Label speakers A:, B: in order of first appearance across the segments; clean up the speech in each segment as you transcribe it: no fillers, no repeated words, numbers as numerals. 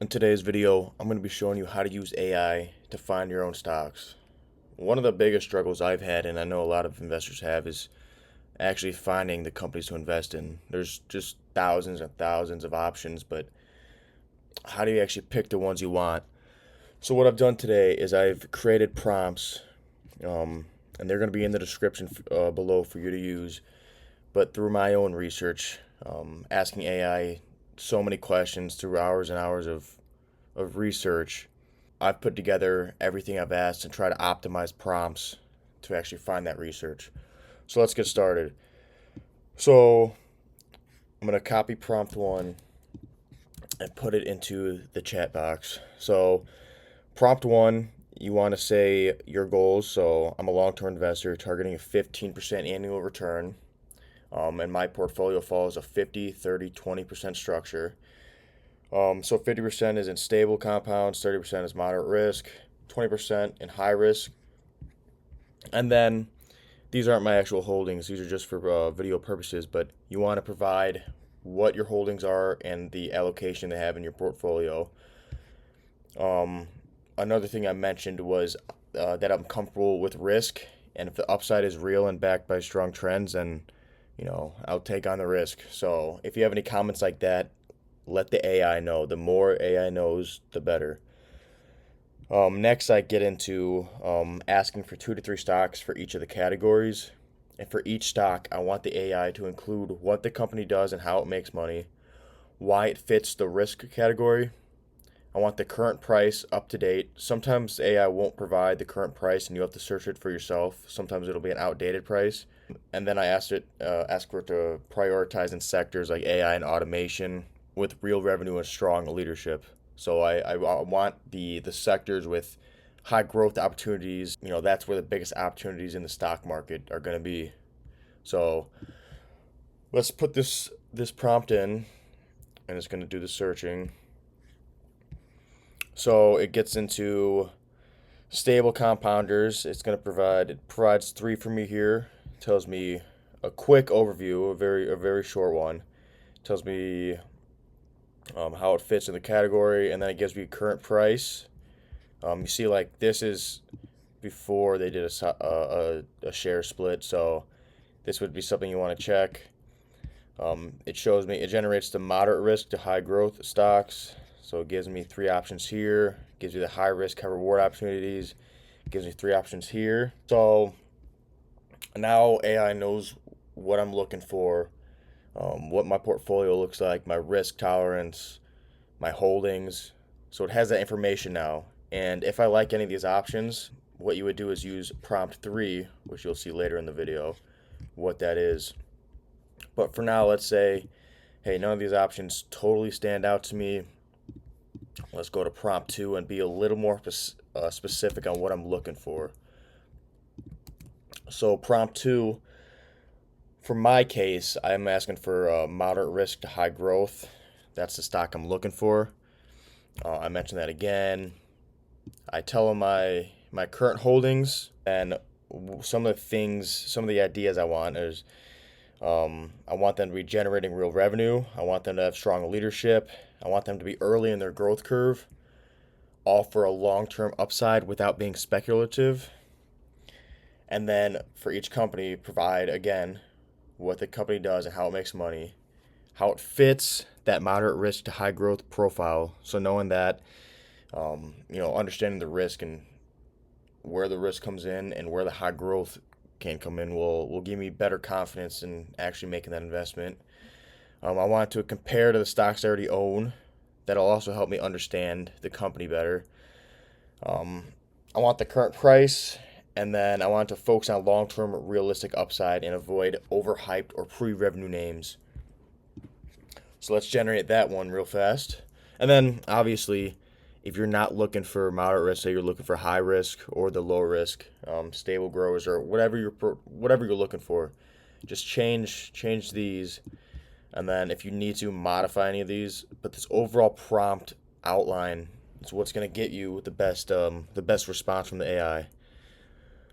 A: In today's video, I'm going to be showing you how to use AI to find your own stocks. One of the biggest struggles I've had, and I know a lot of investors have, is actually finding the companies to invest in. There's just thousands and thousands of options, but how do you actually pick the ones you want? So what I've done today is I've created prompts, and they're going to be in the description below for you to use. But through my own research, asking AI so many questions through hours and hours of research, I've put together everything I've asked and try to optimize prompts to actually find that research. So let's get started. So I'm going to copy prompt one and put it into the chat box. So prompt one, you want to say your goals. So I'm a long-term investor targeting a 15% annual return. And my portfolio follows a 50, 30, 20% structure. So 50% is in stable compounds, 30% is moderate risk, 20% in high risk. And then these aren't my actual holdings, these are just for video purposes, but you want to provide what your holdings are and the allocation they have in your portfolio. Another thing I mentioned was that I'm comfortable with risk, and if the upside is real and backed by strong trends, then I'll take on the risk. So if you have any comments like that, let the AI know. The more AI knows, the better. Next, I get into asking for 2 to 3 stocks for each of the categories. And for each stock, I want the AI to include what the company does and how it makes money, why it fits the risk category. I want the current price up to date. Sometimes AI won't provide the current price and you have to search it for yourself. Sometimes it'll be an outdated price. And then I ask for it to prioritize in sectors like AI and automation with real revenue and strong leadership. So I want the sectors with high growth opportunities. That's where the biggest opportunities in the stock market are going to be. So let's put this prompt in, and it's going to do the searching. So it gets into stable compounders. It provides 3 for me here. It tells me a quick overview, a very short one. It tells me how it fits in the category, and then it gives me current price. You see, like, this is before they did a share split, so this would be something you want to check. It generates the moderate risk to high growth stocks. So it gives me 3 options here. It gives you the high risk, high reward opportunities. It gives me 3 options here. So now AI knows what I'm looking for, what my portfolio looks like, my risk tolerance, my holdings. So it has that information now. And if I like any of these options, what you would do is use prompt 3, which you'll see later in the video what that is. But for now, let's say, hey, none of these options totally stand out to me. Let's go to prompt 2 and be a little more specific on what I'm looking for. So prompt 2, for my case, I'm asking for moderate risk to high growth. That's the stock I'm looking for. I mentioned that again. I tell them my current holdings, and some of the ideas I want is I want them to be generating real revenue. I want them to have strong leadership. I want them to be early in their growth curve, all for a long-term upside without being speculative. And then for each company, provide, again, what the company does and how it makes money, how it fits that moderate risk to high growth profile. So knowing that, understanding the risk and where the risk comes in and where the high growth can come in will give me better confidence in actually making that investment. I want to compare to the stocks I already own. That'll also help me understand the company better. I want the current price, and then I want to focus on long-term realistic upside and avoid overhyped or pre-revenue names. So let's generate that one real fast. And then obviously, if you're not looking for moderate risk, say you're looking for high risk or the low risk, stable growers or whatever you're looking for, just change these. And then if you need to modify any of these, but this overall prompt outline is what's going to get you the best response from the AI.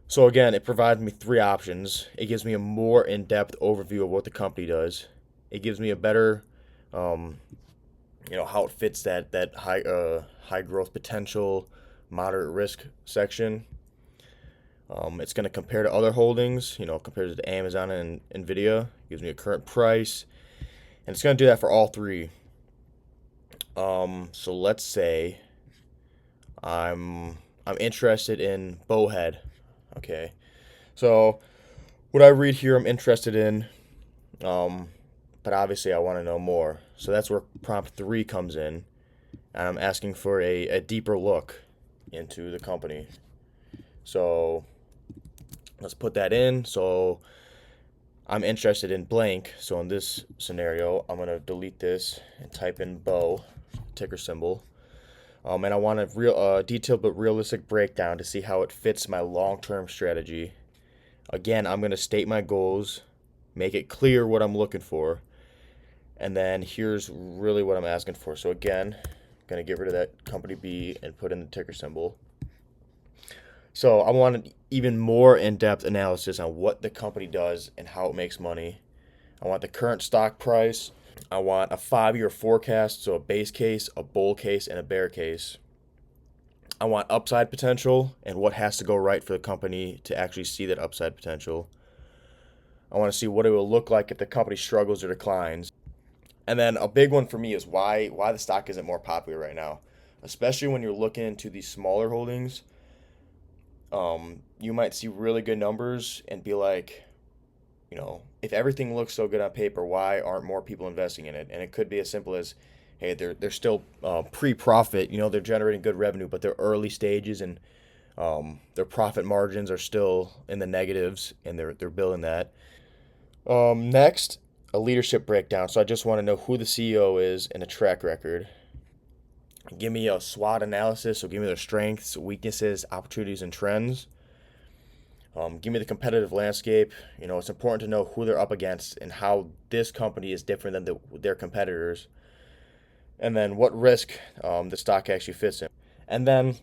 A: So again, it provides me 3 options. It gives me a more in-depth overview of what the company does. It gives me a better how it fits that high growth potential, moderate risk section. It's going to compare to other holdings, compared to Amazon and NVDA. It gives me a current price, and it's going to do that for all three. So let's say I'm interested in Bowhead. Okay, so what I read here, I'm interested in, but obviously I want to know more. So that's where prompt 3 comes in, and I'm asking for a deeper look into the company. So let's put that in. So I'm interested in blank. So in this scenario, I'm going to delete this and type in Bow, ticker symbol. And I want a real detailed but realistic breakdown to see how it fits my long-term strategy. Again, I'm going to state my goals, make it clear what I'm looking for, and then here's really what I'm asking for. So again, I'm going to get rid of that company B and put in the ticker symbol. So I want an even more in-depth analysis on what the company does and how it makes money. I want the current stock price. I want a 5-year forecast, so a base case, a bull case, and a bear case. I want upside potential and what has to go right for the company to actually see that upside potential. I want to see what it will look like if the company struggles or declines. And then a big one for me is why the stock isn't more popular right now, especially when you're looking into these smaller holdings. You might see really good numbers and be like, if everything looks so good on paper, why aren't more people investing in it? And it could be as simple as, hey, they're still pre-profit. They're generating good revenue, but they're early stages and their profit margins are still in the negatives, and they're building that. Next, a leadership breakdown. So I just want to know who the CEO is and a track record. Give me a SWOT analysis, so give me their strengths, weaknesses, opportunities, and trends. Give me the competitive landscape. It's important to know who they're up against and how this company is different than their competitors. And then what risk the stock actually fits in. And then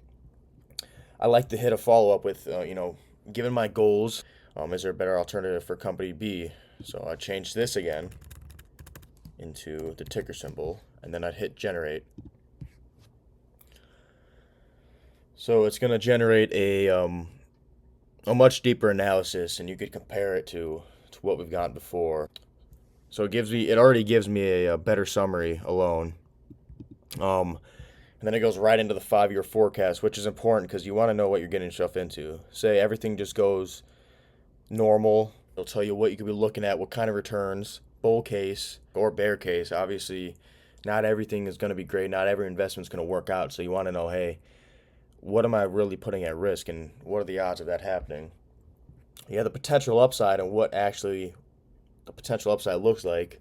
A: I like to hit a follow-up with, given my goals, is there a better alternative for company B? So I change this again into the ticker symbol, and then I'd hit generate. So it's going to generate a much deeper analysis, and you could compare it to what we've gotten before. So it already gives me a better summary alone. And then it goes right into the 5-year forecast, which is important because you want to know what you're getting yourself into. Say everything just goes normal. It'll tell you what you could be looking at, what kind of returns, bull case or bear case. Obviously, not everything is going to be great. Not every investment is going to work out. So you want to know, hey, what am I really putting at risk, and what are the odds of that happening? You have the potential upside and what actually the potential upside looks like.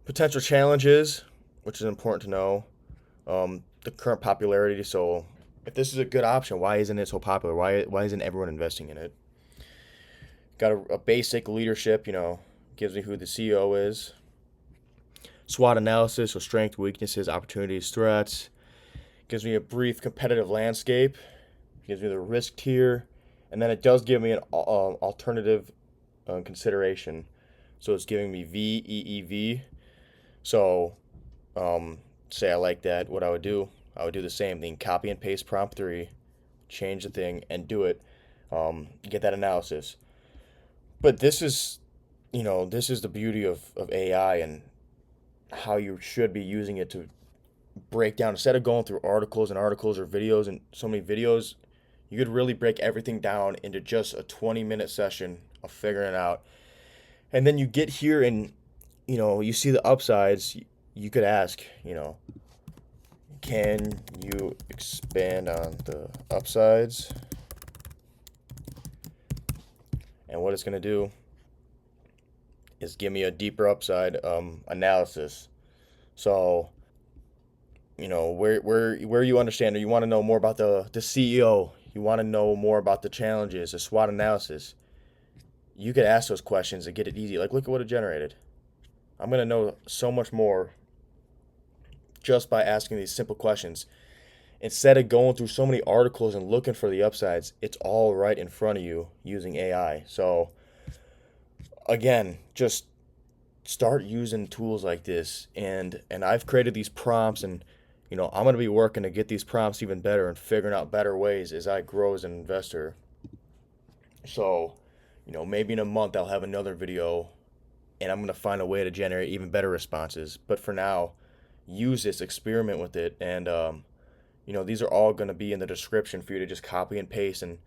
A: Potential challenges, which is important to know. The current popularity. So if this is a good option, why isn't it so popular? Why isn't everyone investing in it? Got a basic leadership, gives me who the CEO is. SWOT analysis, so strength, weaknesses, opportunities, threats. Gives me a brief competitive landscape. Gives me the risk tier. And then it does give me an alternative consideration. So it's giving me VEEV. So say I like that. What I would do the same thing. Copy and paste prompt 3. Change the thing and do it. Get that analysis. But this is the beauty of AI and how you should be using it to break down. Instead of going through articles and articles or videos and so many videos, you could really break everything down into just a 20-minute session of figuring it out. And then you get here and, you see the upsides. You could ask, can you expand on the upsides? And what it's going to do is give me a deeper upside analysis. So, where you understand, or you want to know more about the CEO, you want to know more about the challenges, the SWOT analysis, you could ask those questions and get it easy. Like, look at what it generated. I'm going to know so much more just by asking these simple questions. Instead of going through so many articles and looking for the upsides, it's all right in front of you using AI. So, again, just start using tools like this. And I've created these prompts, and I'm going to be working to get these prompts even better and figuring out better ways as I grow as an investor. So, maybe in a month I'll have another video and I'm going to find a way to generate even better responses. But for now, use this, experiment with it, and these are all going to be in the description for you to just copy and paste and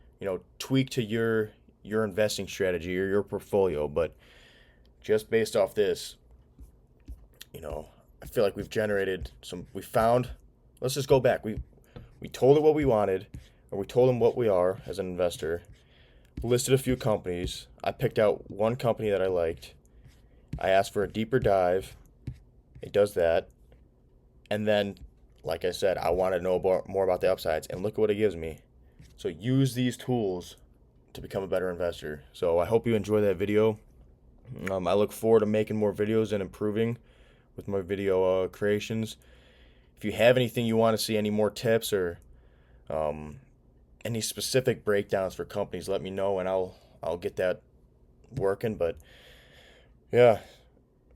A: tweak to your investing strategy or your portfolio. But just based off this, I feel like we've generated some. We found. Let's just go back. We told it what we wanted, or we told them what we are as an investor. Listed a few companies. I picked out one company that I liked. I asked for a deeper dive. It does that. And then, like I said, I want to know more about the upsides. And look at what it gives me. So use these tools to become a better investor. So I hope you enjoy that video. I look forward to making more videos and improving with my video creations. If you have anything you want to see, any more tips or any specific breakdowns for companies, let me know and I'll get that working. But yeah,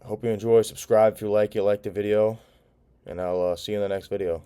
A: hope you enjoy. Subscribe if you like the video, and I'll see you in the next video.